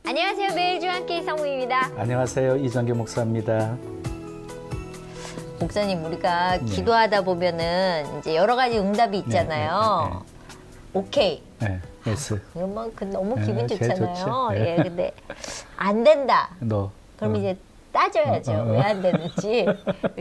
안녕하세요. 매일 중 함께 이성우입니다. 안녕하세요. 이정규 목사입니다. 목사님, 우리가 기도하다 보면은 이제 여러 가지 응답이 있잖아요. 오케이. 네, 예스. 이거 뭐 너무 기분 제일 좋잖아요. 좋죠. 예, 근데 안 된다. 너. 그럼 이제 따져야죠. 왜 안 되는지.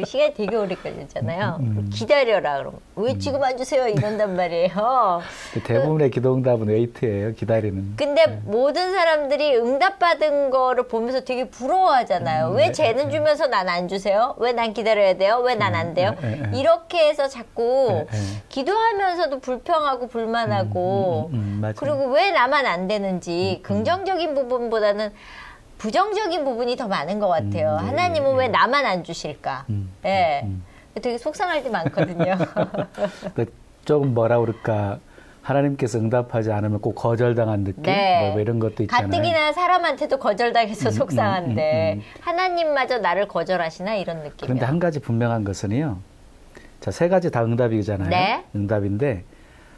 시간이 되게 오래 걸리잖아요. 기다려라. 그러면 왜 지금 안 주세요? 이런단 말이에요. 대부분의 기도 응답은 웨이트예요. 기다리는. 근데 모든 사람들이 응답받은 거를 보면서 되게 부러워하잖아요. 왜 쟤는 주면서 난 안 주세요? 왜 난 기다려야 돼요? 왜 난 안 돼요? 이렇게 해서 자꾸 기도하면서도 불평하고 불만하고 맞아요. 그리고 왜 나만 안 되는지 긍정적인 부분보다는 부정적인 부분이 더 많은 것 같아요. 하나님은 왜 나만 안 주실까? 예. 되게 속상할 때 많거든요. 조금 뭐라 그럴까. 하나님께서 응답하지 않으면 꼭 거절당한 느낌? 네. 뭐 이런 것도 있잖아요. 가뜩이나 사람한테도 거절당해서 속상한데 하나님마저 나를 거절하시나 이런 느낌이요. 그런데 한 가지 분명한 것은요. 자, 세 가지 다 응답이잖아요. 네. 응답인데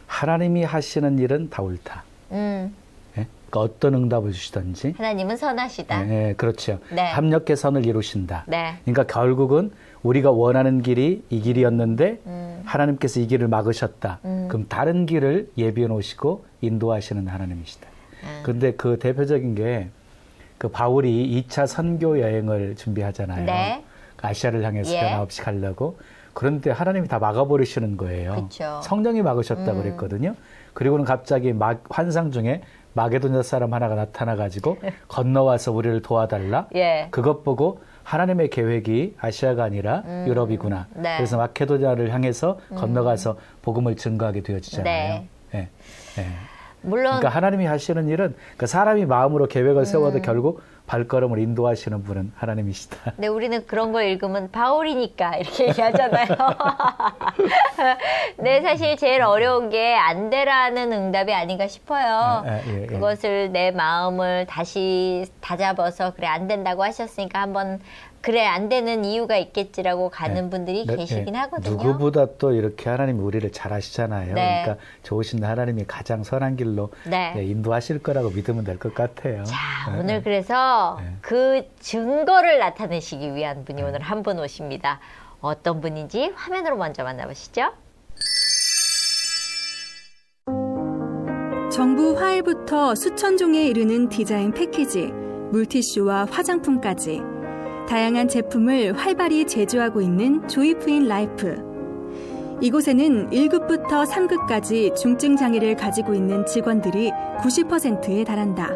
하나님이 하시는 일은 다 옳다. 예? 그러니까 어떤 응답을 주시든지. 하나님은 선하시다. 네, 그렇죠. 네. 합력의 선을 이루신다. 네. 그러니까 결국은 우리가 원하는 길이 이 길이었는데 하나님께서 이 길을 막으셨다. 그럼 다른 길을 예비해 놓으시고 인도하시는 하나님이시다. 그런데 그 대표적인 게 그 바울이 2차 선교 여행을 준비하잖아요. 네. 아시아를 향해서 예. 변함없이 가려고. 그런데 하나님이 다 막아버리시는 거예요. 그쵸. 성령이 막으셨다고 그랬거든요. 그리고는 갑자기 환상 중에 마게도냐 사람 하나가 나타나가지고 건너와서 우리를 도와달라. 예. 그것 보고 하나님의 계획이 아시아가 아니라 유럽이구나. 네. 그래서 마케도냐를 향해서 건너가서 복음을 증거하게 되어지잖아요. 네. 예. 물론 그러니까 하나님이 하시는 일은 그 사람이 마음으로 계획을 세워도 결국 발걸음을 인도하시는 분은 하나님이시다. 근데 우리는 그런 거 읽으면 바울이니까 이렇게 얘기하잖아요. 네, 사실 제일 어려운 게 안 되라는 응답이 아닌가 싶어요. 예. 그것을 내 마음을 다시 다잡아서 그래 안 된다고 하셨으니까 한번 그래 안 되는 이유가 있겠지라고 가는 분들이 계시긴 하거든요. 누구보다 또 이렇게 하나님이 우리를 잘 아시잖아요. 네. 그러니까 좋으신 하나님이 가장 선한 길로 인도하실 거라고 믿으면 될 것 같아요. 자, 오늘 그래서 그 증거를 나타내시기 위한 분이 오늘 한 분 오십니다. 어떤 분인지 화면으로 먼저 만나보시죠. 정부 화일부터 수천 종에 이르는 디자인 패키지, 물티슈와 화장품까지 다양한 제품을 활발히 제조하고 있는 조이프인 라이프. 이곳에는 1급부터 3급까지 중증 장애를 가지고 있는 직원들이 90%에 달한다.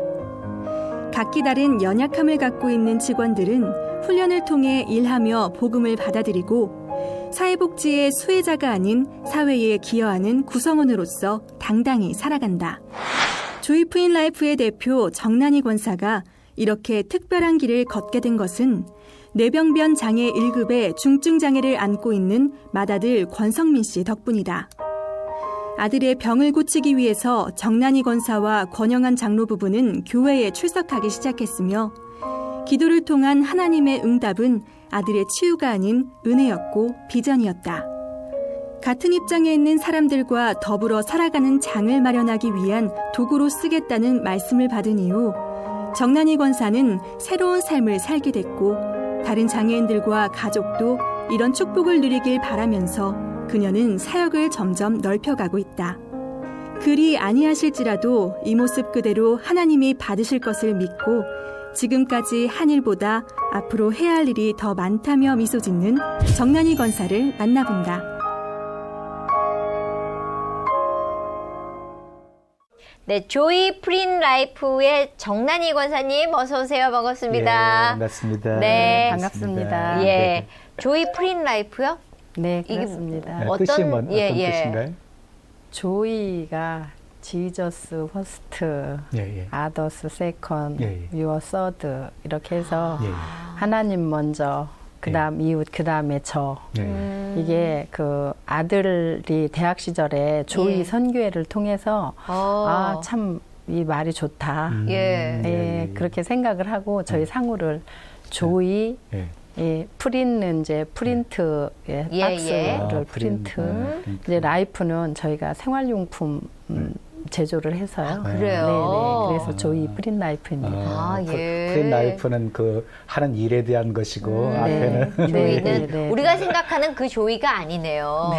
각기 다른 연약함을 갖고 있는 직원들은 훈련을 통해 일하며 복음을 받아들이고 사회복지의 수혜자가 아닌 사회에 기여하는 구성원으로서 당당히 살아간다. 조이프인 라이프의 대표 정난희 권사가 이렇게 특별한 길을 걷게 된 것은 뇌병변 장애 1급의 중증 장애를 안고 있는 맏아들 권성민 씨 덕분이다. 아들의 병을 고치기 위해서 정난희 권사와 권영한 장로 부부는 교회에 출석하기 시작했으며 기도를 통한 하나님의 응답은 아들의 치유가 아닌 은혜였고 비전이었다. 같은 입장에 있는 사람들과 더불어 살아가는 장을 마련하기 위한 도구로 쓰겠다는 말씀을 받은 이후 정난희 권사는 새로운 삶을 살게 됐고 다른 장애인들과 가족도 이런 축복을 누리길 바라면서 그녀는 사역을 점점 넓혀가고 있다. 그리 아니하실지라도 이 모습 그대로 하나님이 받으실 것을 믿고 지금까지 한 일보다 앞으로 해야 할 일이 더 많다며 미소 짓는 정난희 권사를 만나본다. 네, 조이 프린 라이프의 정난희 권사님 어서 오세요. 반갑습니다. 예, 반갑습니다. 네, 반갑습니다. 예, 조이 프린 라이프요? 네, 이게 그렇습니다. 뜻이 어떤 뜻인가요? 조이가 지저스 퍼스트, 아더스 세컨, 유어 서드 이렇게 해서 하나님 먼저, 그다음 이웃, 그다음에 저. 이게 그 아들이 대학 시절에 조이 선교회를 통해서 아, 참 이 말이 좋다. 그렇게 생각을 하고 저희 상호를 조이 프린은 이제 프린트 박스를 프린트. 이제 라이프는 저희가 생활용품 제조를 해서요. 그래요? 네네. 그래서 조이 프린 나이프입니다. 예. 프린 나이프는 그 하는 일에 대한 것이고 앞에는 조이는 우리가 생각하는 그 조이가 아니네요.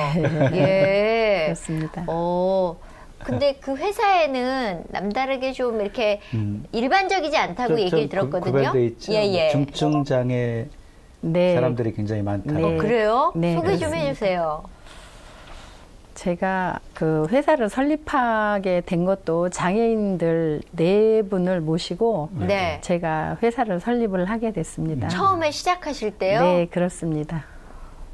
예. 그렇습니다. 근데 그 회사에는 남다르게 좀 이렇게 일반적이지 않다고 얘기를 들었거든요. 구별돼 있죠. 중증 장애 사람들이 굉장히 많다. 그래요? 네, 소개 그렇습니다. 좀 해주세요. 제가 그 회사를 설립하게 된 것도 장애인들 4분을 모시고 제가 회사를 설립을 하게 됐습니다. 처음에 시작하실 때요? 네, 그렇습니다.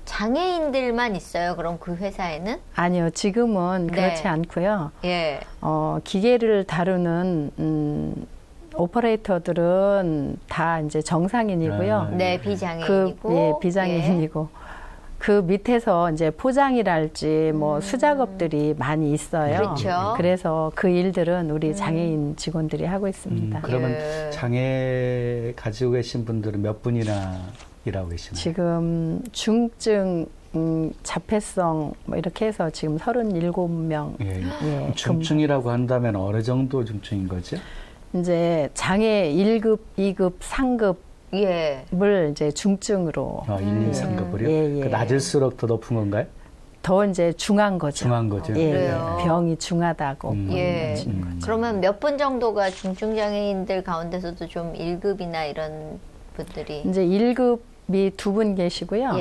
장애인들만 있어요? 그럼 그 회사에는? 아니요, 지금은 그렇지 않고요. 예. 기계를 다루는 오퍼레이터들은 다 이제 정상인이고요. 네, 비장애인이고. 비장애인이고. 그 밑에서 이제 포장이랄지 뭐 수작업들이 많이 있어요. 그렇죠. 그래서 그 일들은 우리 장애인 직원들이 하고 있습니다. 그러면 장애 가지고 계신 분들은 몇 분이나 일하고 계시나요? 지금 중증 자폐성 뭐 이렇게 해서 지금 37명. 예. 중증이라고 한다면 어느 정도 중증인 거죠? 이제 장애 1급, 2급, 3급을 이제 중증으로. 1, 2, 3급을요? 그 낮을수록 더 높은 건가요? 더 이제 중한 거죠. 중한 거죠. 병이 중하다고. 그러면 몇 분 정도가 중증 장애인들 가운데서도 좀 1급이나 이런 분들이? 이제 1급이 2분 계시고요.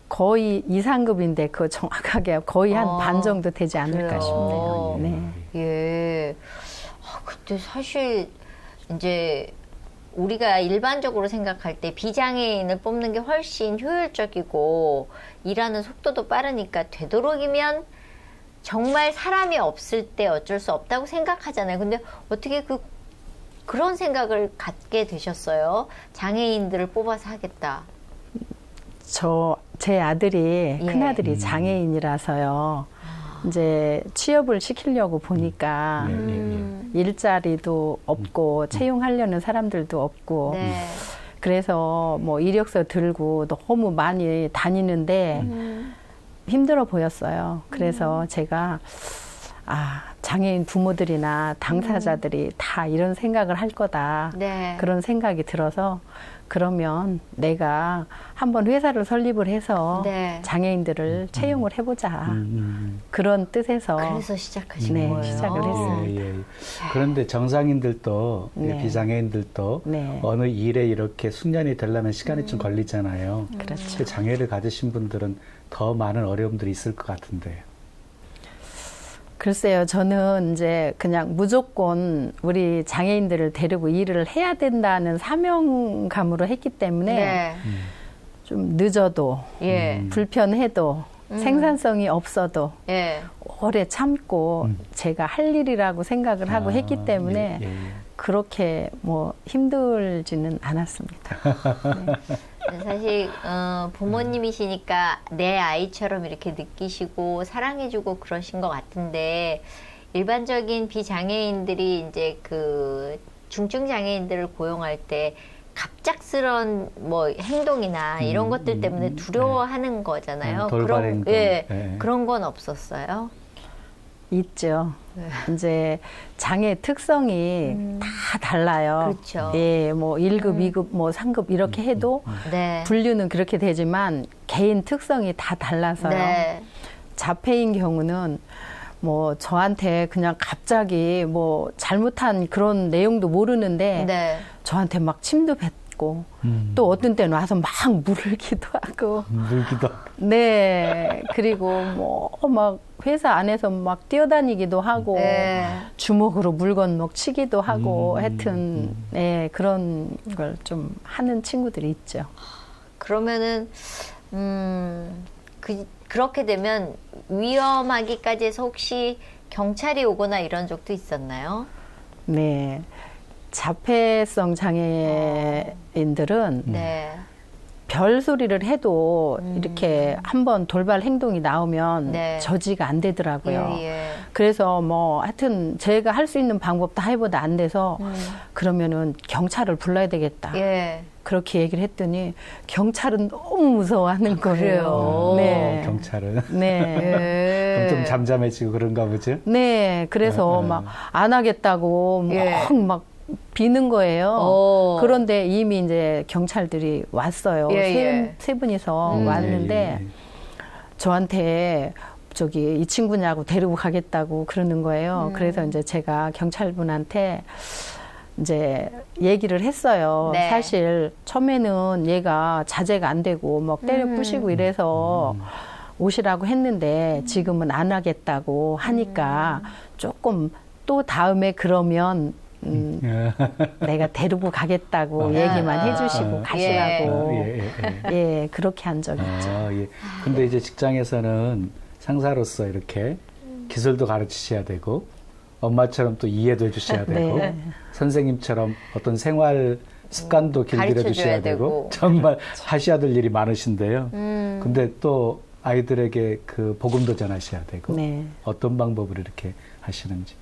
거의 2, 3급인데 그 정확하게 거의 한 반 정도 되지 않을까 싶네요. 예. 근데 사실 이제 우리가 일반적으로 생각할 때 비장애인을 뽑는 게 훨씬 효율적이고 일하는 속도도 빠르니까 되도록이면 정말 사람이 없을 때 어쩔 수 없다고 생각하잖아요. 근데 어떻게 그런 생각을 갖게 되셨어요? 장애인들을 뽑아서 하겠다. 제 아들이 큰아들이 장애인이라서요. 이제 취업을 시키려고 보니까 일자리도 없고 채용하려는 사람들도 없고 그래서 뭐 이력서 들고 너무 많이 다니는데 힘들어 보였어요. 그래서 제가 장애인 부모들이나 당사자들이 다 이런 생각을 할 거다. 그런 생각이 들어서 그러면 내가 한번 회사를 설립을 해서 장애인들을 채용을 해보자. 그런 뜻에서 그래서 시작하신 거예요. 시작을 했습니다. 그런데 정상인들도 비장애인들도 어느 일에 이렇게 숙련이 되려면 시간이 좀 걸리잖아요. 그렇죠. 장애를 가지신 분들은 더 많은 어려움들이 있을 것 같은데요. 글쎄요, 저는 이제 그냥 무조건 우리 장애인들을 데리고 일을 해야 된다는 사명감으로 했기 때문에 좀 늦어도 불편해도 생산성이 없어도 오래 참고 제가 할 일이라고 생각을 하고 했기 때문에 그렇게 뭐 힘들지는 않았습니다. 사실 부모님이시니까 내 아이처럼 이렇게 느끼시고 사랑해주고 그러신 것 같은데 일반적인 비장애인들이 이제 그 중증 장애인들을 고용할 때 갑작스런 뭐 행동이나 이런 것들 때문에 두려워하는 거잖아요. 돌발 행동. 그런 건 없었어요? 있죠. 이제 장애 특성이 다 달라요. 그렇죠. 뭐 1급, 2급, 뭐 3급 이렇게 해도 분류는 그렇게 되지만 개인 특성이 다 달라서요. 자폐인 경우는 뭐 저한테 그냥 갑자기 뭐 잘못한 그런 내용도 모르는데 저한테 막 침도 뱉고 또 어떤 때는 와서 막 물기도 하고. 그리고 뭐 막 회사 안에서 막 뛰어다니기도 하고 주먹으로 물건 막 치기도 하고 하여튼 그런 걸 좀 하는 친구들이 있죠. 그러면은 그렇게 되면 위험하기까지 해서 혹시 경찰이 오거나 이런 적도 있었나요? 네. 자폐성 장애인들은 별 소리를 해도 이렇게 한번 돌발 행동이 나오면 저지가 안 되더라고요. 그래서 뭐 하여튼 제가 할 수 있는 방법 다 해보다 안 돼서 그러면은 경찰을 불러야 되겠다. 예. 그렇게 얘기를 했더니 경찰은 너무 무서워하는 거예요. 그래요? 네. 경찰은. 네. 그럼 좀 잠잠해지고 그런가 보죠? 네. 그래서 막 안 하겠다고 예. 막 비는 거예요. 오. 그런데 이미 이제 경찰들이 왔어요. 예. 세 분이서 왔는데 예, 예. 저한테 저기 이 친구냐고 데리고 가겠다고 그러는 거예요. 그래서 이제 제가 경찰분한테 이제 얘기를 했어요. 네. 사실 처음에는 얘가 자제가 안 되고 막 때려 부시고 이래서 오시라고 했는데 지금은 안 하겠다고 하니까 조금 또 다음에 그러면 내가 데리고 가겠다고 얘기만 해주시고 가시라고 예, 그렇게 한 적이 있죠. 예. 근데 이제 직장에서는 상사로서 이렇게 기술도 가르치셔야 되고 엄마처럼 또 이해도 해주셔야 되고 네. 선생님처럼 어떤 생활 습관도 길들여 주셔야 되고 정말 하셔야 될 일이 많으신데요. 근데 또 아이들에게 그 복음도 전하셔야 되고 네. 어떤 방법으로 이렇게 하시는지.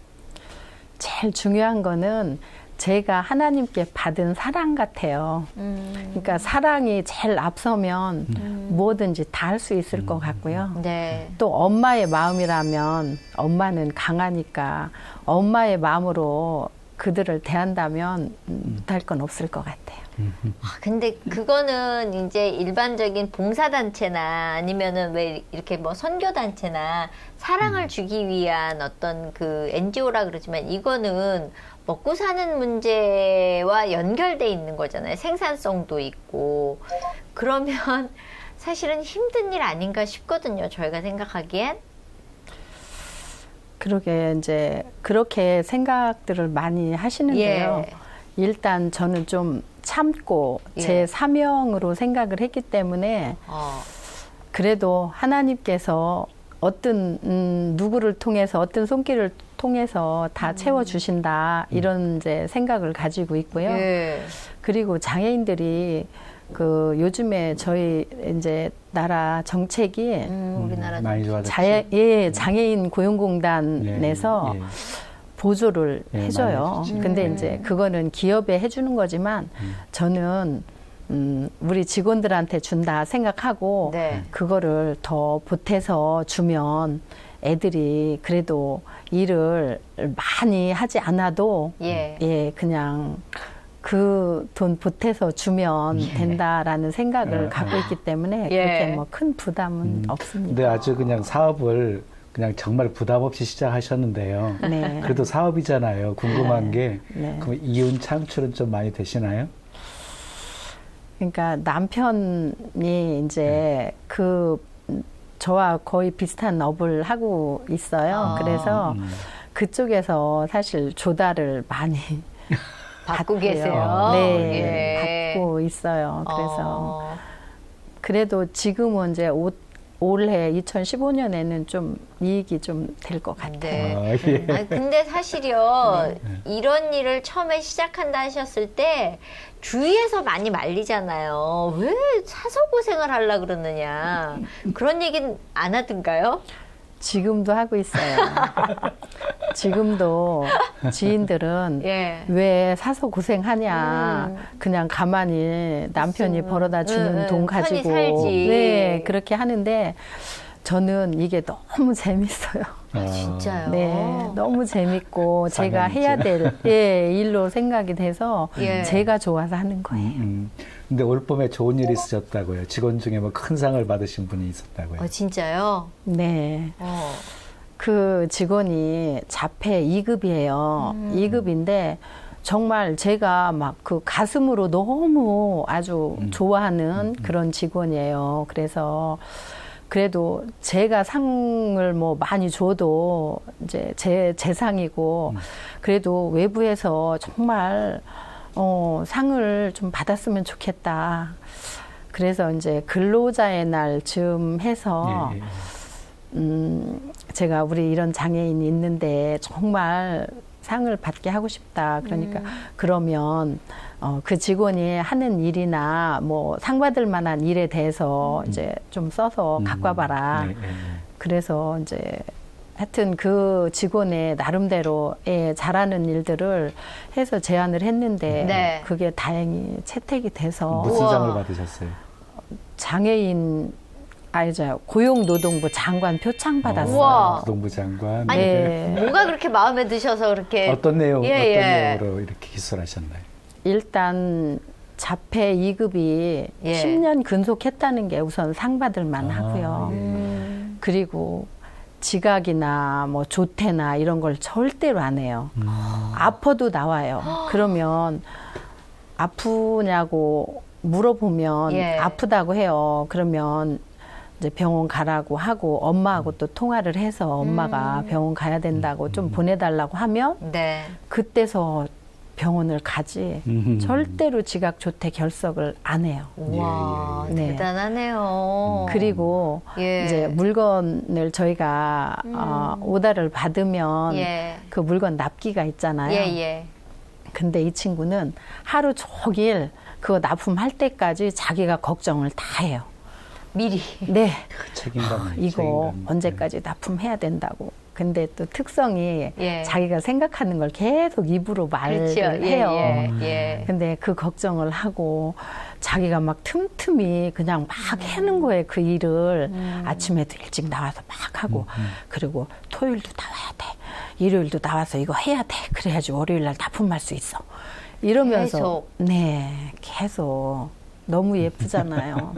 제일 중요한 거는 제가 하나님께 받은 사랑 같아요. 그러니까 사랑이 제일 앞서면 뭐든지 다 할 수 있을 것 같고요. 네. 또 엄마의 마음이라면 엄마는 강하니까 엄마의 마음으로 그들을 대한다면 못할 건 없을 것 같아요. 근데 그거는 이제 일반적인 봉사단체나 아니면은 왜 이렇게 뭐 선교단체나 사랑을 주기 위한 어떤 그 NGO라 그러지만 이거는 먹고 사는 문제와 연결돼 있는 거잖아요. 생산성도 있고. 그러면 사실은 힘든 일 아닌가 싶거든요. 저희가 생각하기엔. 그러게 이제 그렇게 생각들을 많이 하시는데요. 예. 일단 저는 좀 참고 예. 제 사명으로 생각을 했기 때문에 그래도 하나님께서 어떤 누구를 통해서 어떤 손길을 통해서 다 채워주신다 이런 이제 생각을 가지고 있고요. 예. 그리고 장애인들이 그 요즘에 저희 이제 나라 정책이 우리나라 많이 좋아졌죠. 장애인 고용공단에서 예, 예. 보조를 예, 해줘요. 많이 해주지. 근데 이제 그거는 기업에 해주는 거지만 저는 우리 직원들한테 준다 생각하고 네. 그거를 더 보태서 주면 애들이 그래도 일을 많이 하지 않아도 예. 그냥 그 돈 보태서 주면 된다라는 생각을 갖고 있기 때문에 예. 그렇게 뭐 큰 부담은 없습니다. 근데 아주 그냥 사업을 그냥 정말 부담 없이 시작하셨는데요. 네. 그래도 사업이잖아요. 궁금한 게 네. 그럼 이윤 창출은 좀 많이 되시나요? 그러니까 남편이 이제 그 저와 거의 비슷한 업을 하고 있어요. 그래서 그쪽에서 사실 조달을 많이 받고 받고요. 계세요. 네, 예. 받고 있어요. 그래서 그래도 지금은 이제 올해 2015년에는 좀 이익이 좀 될 것 같아요. 네. 예. 아니, 근데 사실요, 이런 일을 처음에 시작한다 하셨을 때, 주위에서 많이 말리잖아요. 왜 사서 고생을 하려 그러느냐. 그런 얘기는 안 하던가요? 지금도 하고 있어요. 지금도 지인들은 예. 왜 사서 고생하냐. 그냥 가만히 남편이 벌어다 주는 돈 편히 가지고. 살지. 네, 그렇게 하는데 저는 이게 너무 재밌어요. 아, 진짜요? 네, 너무 재밌고 제가 사명이죠. 해야 될 일로 생각이 돼서 예. 제가 좋아서 하는 거예요. 근데 올 봄에 좋은 일이 있으셨다고요. 직원 중에 뭐 큰 상을 받으신 분이 있었다고요. 진짜요? 네. 그 직원이 자폐 2급이에요. 2급인데 정말 제가 막 그 가슴으로 너무 아주 좋아하는 그런 직원이에요. 그래서 그래도 제가 상을 뭐 많이 줘도 이제 제 상이고 그래도 외부에서 정말 상을 좀 받았으면 좋겠다. 그래서 이제 근로자의 날쯤 해서 예, 예. 제가 우리 이런 장애인이 있는데 정말 상을 받게 하고 싶다. 그러니까 그러면 그 직원이 하는 일이나 뭐 상 받을 만한 일에 대해서 이제 좀 써서 갖고 와봐라. 네, 네, 네. 그래서 이제 하여튼 그 직원의 나름대로 잘하는 일들을 해서 제안을 했는데 네. 그게 다행히 채택이 돼서 무슨 장을 받으셨어요? 장애인 고용노동부 장관 표창 받았어요. 우와. 노동부 장관. 아니, 네. 뭐가 그렇게 마음에 드셔서 그렇게 어떤 내용, 예, 어떤 예. 내용으로 이렇게 기술하셨나요? 일단 자폐 2급이 예. 10년 근속했다는 게 우선 상 받을 만하고요. 예. 그리고 지각이나 뭐 조퇴나 이런 걸 절대로 안 해요. 아파도 나와요. 그러면 아프냐고 물어보면 예. 아프다고 해요. 그러면 이제 병원 가라고 하고 엄마하고 또 통화를 해서 엄마가 병원 가야 된다고 좀 보내달라고 하면 네. 그때서 병원을 가지 절대로 지각 조퇴 결석을 안 해요. 와, 예, 예. 네. 대단하네요. 그리고 예. 이제 물건을 저희가 오다를 받으면 예. 그 물건 납기가 있잖아요. 예, 예. 근데 이 친구는 하루 종일 그거 납품할 때까지 자기가 걱정을 다 해요. 미리. 네. 책임감. 이거 언제까지 납품해야 된다고. 근데 또 특성이 예. 자기가 생각하는 걸 계속 입으로 말을 그렇죠. 해요. 예, 예. 근데 그 걱정을 하고 자기가 막 틈틈이 그냥 막 해는 거예요. 그 일을 아침에도 일찍 나와서 막 하고 그리고 토요일도 나와야 돼. 일요일도 나와서 이거 해야 돼. 그래야지 월요일 날 납품할 수 있어. 이러면서 계속. 네, 계속 너무 예쁘잖아요.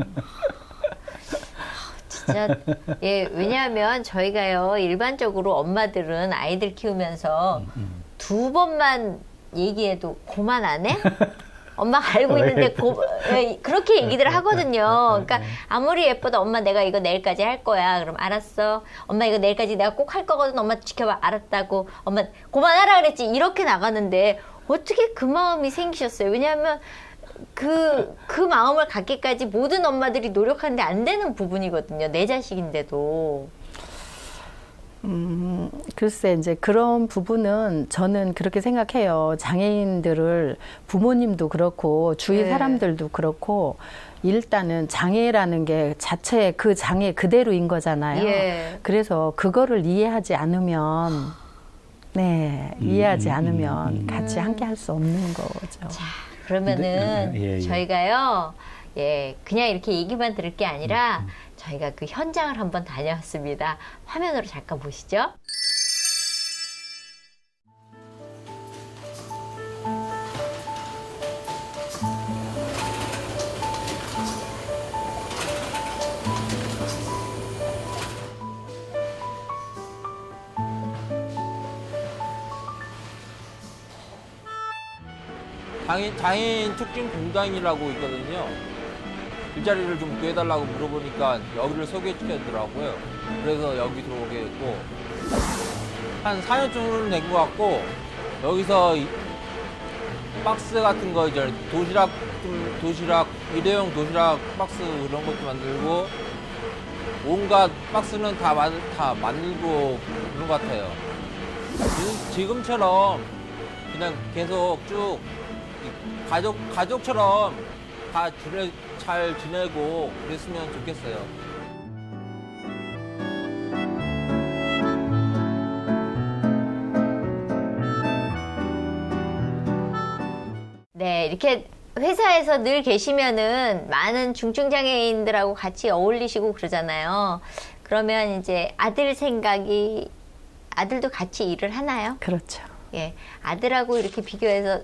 진짜 예, 왜냐하면 저희가요 일반적으로 엄마들은 아이들 키우면서 두 번만 얘기해도 고만 안 해? 엄마가 알고 있는데 예, 그렇게 얘기들 하거든요. 그러니까 아무리 예뻐도 엄마 내가 이거 내일까지 할 거야. 그럼 알았어. 엄마 이거 내일까지 내가 꼭 할 거거든. 엄마 지켜봐. 알았다고. 엄마 고만하라 그랬지. 이렇게 나가는데 어떻게 그 마음이 생기셨어요? 왜냐하면 그 마음을 갖기까지 모든 엄마들이 노력하는데 안 되는 부분이거든요. 내 자식인데도. 글쎄, 이제 그런 부분은 저는 그렇게 생각해요. 장애인들을 부모님도 그렇고, 주위 네. 사람들도 그렇고, 일단은 장애라는 게 자체 그 장애 그대로인 거잖아요. 예. 그래서 그거를 이해하지 않으면, 네, 이해하지 않으면 같이 함께 할 수 없는 거죠. 그러면은 예, 예. 저희가요, 예, 그냥 이렇게 얘기만 들을 게 아니라 저희가 그 현장을 한번 다녀왔습니다. 화면으로 잠깐 보시죠. 장애인 촉진 공단이라고 있거든요. 일자리를 좀 구해달라고 물어보니까 여기를 소개시켜주더라고요. 그래서 여기 들어오게 됐고 한 4년 정도는 된 것 같고 여기서 박스 같은 거 이제 도시락 일회용 도시락 박스 이런 것도 만들고 온갖 박스는 다 만들고 그런 것 같아요. 지금처럼 그냥 계속 쭉 가족처럼 다 잘 지내고 그랬으면 좋겠어요. 네, 이렇게 회사에서 늘 계시면은 많은 중증장애인들하고 같이 어울리시고 그러잖아요. 그러면 이제 아들도 같이 일을 하나요? 그렇죠. 예, 아들하고 이렇게 비교해서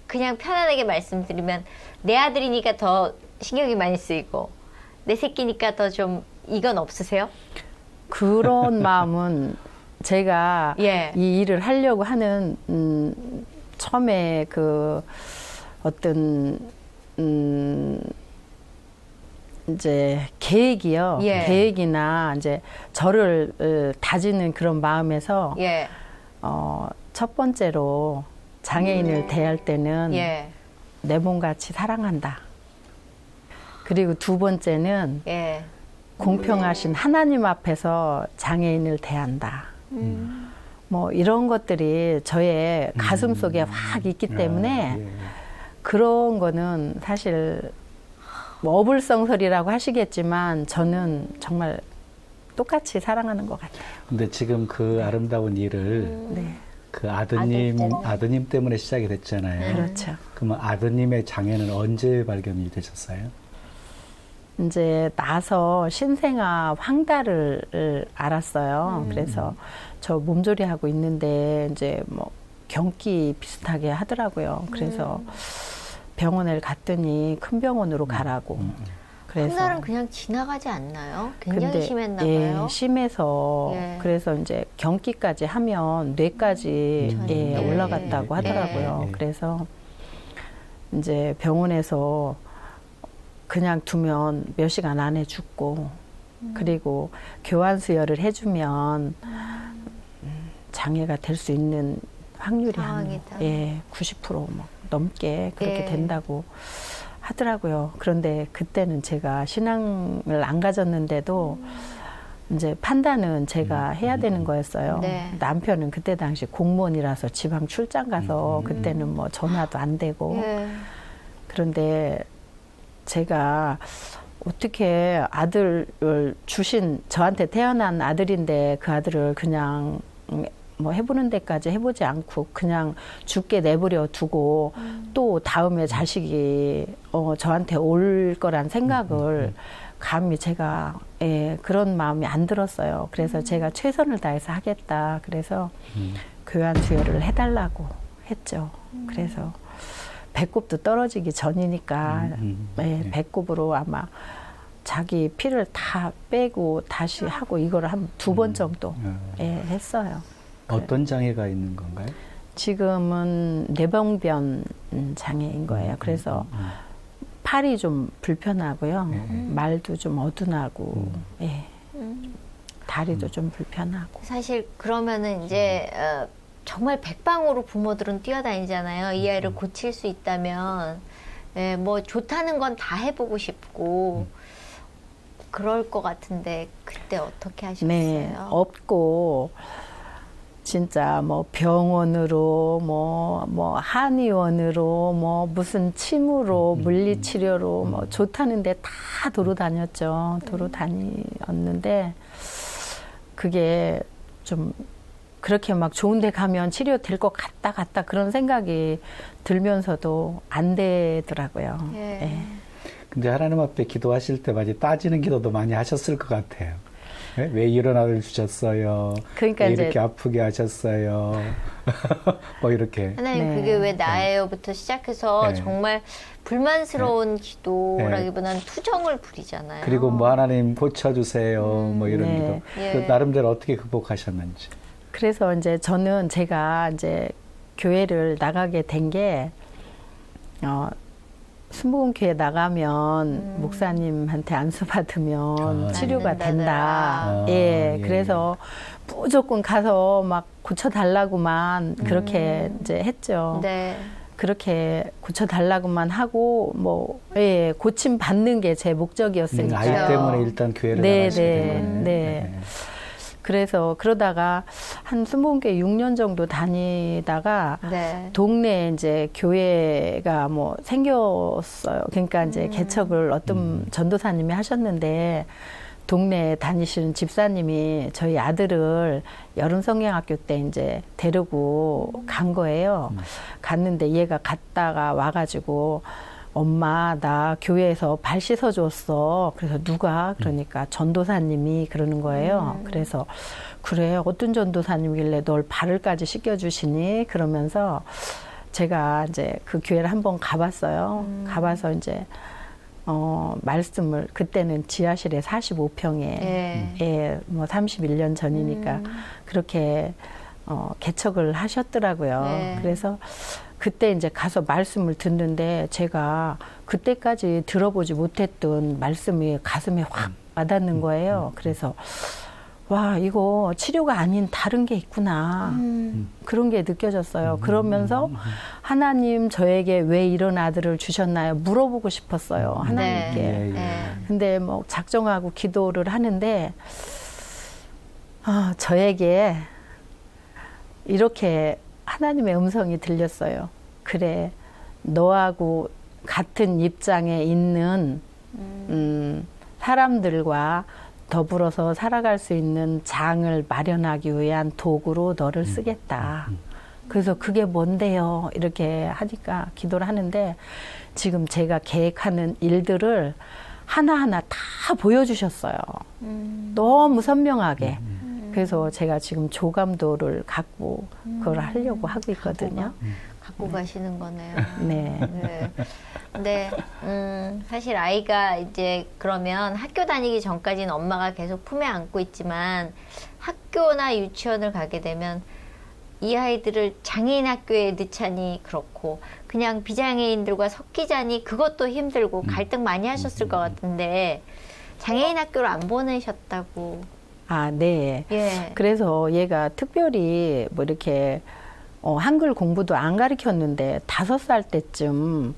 그냥 편안하게 말씀드리면 내 아들이니까 더 신경이 많이 쓰이고 내 새끼니까 더 좀 이건 없으세요? 그런 마음은 제가 예. 이 일을 하려고 하는 처음에 그 어떤 이제 계획이요. 예. 계획이나 이제 저를 다지는 그런 마음에서 예. 첫 번째로 장애인을 대할 때는 예. 내 몸같이 사랑한다. 그리고 두 번째는 예. 공평하신 하나님 앞에서 장애인을 대한다. 뭐 이런 것들이 저의 가슴 속에 확 있기 때문에 예. 그런 거는 사실 뭐 어불성설이라고 하시겠지만 저는 정말 똑같이 사랑하는 것 같아요. 근데 지금 그 아름다운 일을 네. 그 아드님 때문에 시작이 됐잖아요. 그렇죠. 그러면 아드님의 장애는 언제 발견이 되셨어요? 이제 나서 신생아 황달을 알았어요. 그래서 저 몸조리 하고 있는데 이제 뭐 경기 비슷하게 하더라고요. 그래서 병원을 갔더니 큰 병원으로 가라고. 그래서 황달은 그냥 지나가지 않나요? 굉장히 근데, 심했나 봐요. 예, 심해서 예. 그래서 이제 경기까지 하면 뇌까지 예, 예. 올라갔다고 하더라고요. 예. 그래서 이제 병원에서 그냥 두면 몇 시간 안에 죽고 그리고 교환 수혈을 해주면 장애가 될 수 있는 확률이 한 상황이다. 90% 뭐 넘게 그렇게 예. 된다고 하더라고요. 그런데 그때는 제가 신앙을 안 가졌는데도 이제 판단은 제가 해야 되는 거였어요. 네. 남편은 그때 당시 공무원이라서 지방 출장 가서 그때는 뭐 전화도 안 되고 예. 그런데 제가 어떻게 아들을 주신 저한테 태어난 아들인데 그 아들을 그냥 뭐 해보는 데까지 해보지 않고 그냥 죽게 내버려 두고 또 다음에 자식이 저한테 올 거란 생각을 감히 제가 그런 마음이 안 들었어요. 그래서 제가 최선을 다해서 하겠다. 그래서 교환 수혈을 해달라고 했죠. 그래서 배꼽도 떨어지기 전이니까 배꼽으로 아마 자기 피를 다 빼고 다시 하고 이거를 한 2번 정도 했어요. 어떤 장애가 있는 건가요? 지금은 뇌병변 장애인 거예요. 그래서 팔이 좀 불편하고요. 말도 좀 어둔하고 다리도 좀 불편하고. 사실 그러면은 이제 정말 백방으로 부모들은 뛰어다니잖아요. 이 아이를 고칠 수 있다면 뭐 좋다는 건 다 해보고 싶고 그럴 것 같은데 그때 어떻게 하셨어요? 네, 없고 진짜 뭐 병원으로 뭐 한의원으로 뭐 무슨 침으로 물리치료로 뭐 좋다는데 다 도로 다녔죠. 도로 다녔는데 그게 좀 그렇게 막 좋은 데 가면 치료될 것 같다 그런 생각이 들면서도 안 되더라고요. 예. 근데 하나님 앞에 기도하실 때 많이 따지는 기도도 많이 하셨을 것 같아요. 왜 이런 아들 주셨어요? 그러니까 왜 이제 이렇게 아프게 하셨어요? 뭐 이렇게. 하나님 네. 그게 왜 나예요부터 시작해서 네. 정말 불만스러운 기도라기보다는 투정을 부리잖아요. 그리고 뭐 하나님 고쳐주세요. 뭐 이런 네. 기도. 예. 그 나름대로 어떻게 극복하셨는지. 그래서 이제 저는 제가 이제 교회를 나가게 된 게 순복음교회 나가면 목사님한테 안수 받으면 치료가 된다. 예. 그래서 무조건 가서 막 고쳐달라고만 그렇게 이제 했죠. 네. 그렇게 고쳐달라고만 하고 뭐 고침 받는 게 제 목적이었으니까. 아이 때문에 일단 교회를 네, 나가시게 네, 된 거예요. 네. 그래서 그러다가 한 순복음교회 6년 정도 다니다가 네. 동네에 이제 교회가 뭐 생겼어요. 그러니까 이제 개척을 어떤 전도사님이 하셨는데 동네에 다니시는 집사님이 저희 아들을 여름성경학교 때 이제 데리고 간 거예요. 갔는데 얘가 갔다가 와가지고 엄마 나 교회에서 발 씻어줬어. 그래서 누가? 그러니까 전도사님이 그러는 거예요. 그래서 그래 어떤 전도사님이길래 널 발을까지 씻겨주시니? 그러면서 제가 이제 그 교회를 한번 가봤어요. 가봐서 이제 말씀을 그때는 지하실에 45평에 뭐 31년 전이니까 그렇게 개척을 하셨더라고요. 그래서 그때 이제 가서 말씀을 듣는데 제가 그때까지 들어보지 못했던 말씀이 가슴에 확 와닿는 거예요. 그래서 와 이거 치료가 아닌 다른 게 있구나. 그런 게 느껴졌어요. 그러면서 하나님 저에게 왜 이런 아들을 주셨나요? 물어보고 싶었어요. 하나님께. 근데 뭐 작정하고 기도를 하는데 저에게 이렇게 하나님의 음성이 들렸어요. 그래, 너하고 같은 입장에 있는 사람들과 더불어서 살아갈 수 있는 장을 마련하기 위한 도구로 너를 쓰겠다. 그래서 그게 뭔데요? 이렇게 하니까 기도를 하는데 지금 제가 계획하는 일들을 하나하나 다 보여주셨어요. 너무 선명하게. 그래서 제가 지금 조감도를 갖고 그걸 하려고 하고 있거든요. 갖고 가시는 거네요. 네. 네. 근데 사실 아이가 이제 그러면 학교 다니기 전까지는 엄마가 계속 품에 안고 있지만 학교나 유치원을 가게 되면 이 아이들을 장애인 학교에 넣자니 그렇고 그냥 비장애인들과 섞이자니 그것도 힘들고 갈등 많이 하셨을 것 같은데 장애인 학교를 안 보내셨다고. 아, 네. 예. 그래서 얘가 특별히 뭐 이렇게 한글 공부도 안 가르쳤는데 5살 때쯤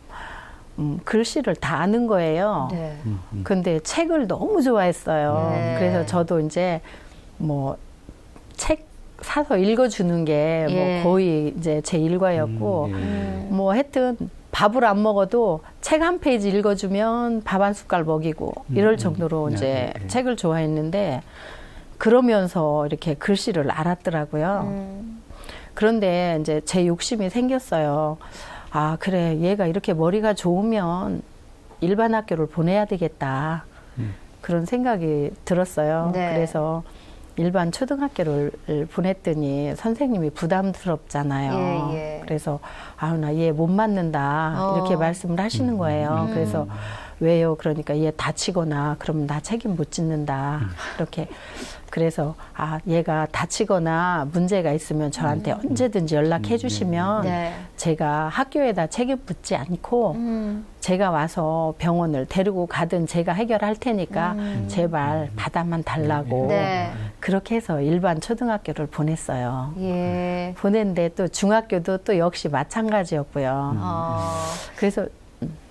글씨를 다 아는 거예요. 네. 근데 책을 너무 좋아했어요. 네. 그래서 저도 이제 뭐 책 사서 읽어주는 게 뭐 예. 거의 이제 제 일과였고 뭐 하여튼 밥을 안 먹어도 책 한 페이지 읽어주면 밥 한 숟갈 먹이고 이럴 정도로 이제 책을 좋아했는데 그러면서 이렇게 글씨를 알았더라고요. 그런데 이제 제 욕심이 생겼어요. 아, 그래. 얘가 이렇게 머리가 좋으면 일반 학교를 보내야 되겠다. 그런 생각이 들었어요. 네. 그래서 일반 초등학교를 보냈더니 선생님이 부담스럽잖아요. 예, 예. 그래서 아, 나 얘 못 맞는다. 이렇게 말씀을 하시는 거예요. 그래서 왜요? 그러니까 얘 다치거나 그러면 나 책임 못 짓는다. 이렇게. 그래서 아, 얘가 다치거나 문제가 있으면 저한테 언제든지 연락해 주시면 네. 제가 학교에다 책임 묻지 않고 제가 와서 병원을 데리고 가든 제가 해결할 테니까 제발 받아만 달라고 네. 그렇게 해서 일반 초등학교를 보냈어요. 예. 보냈는데 또 중학교도 또 역시 마찬가지였고요. 그래서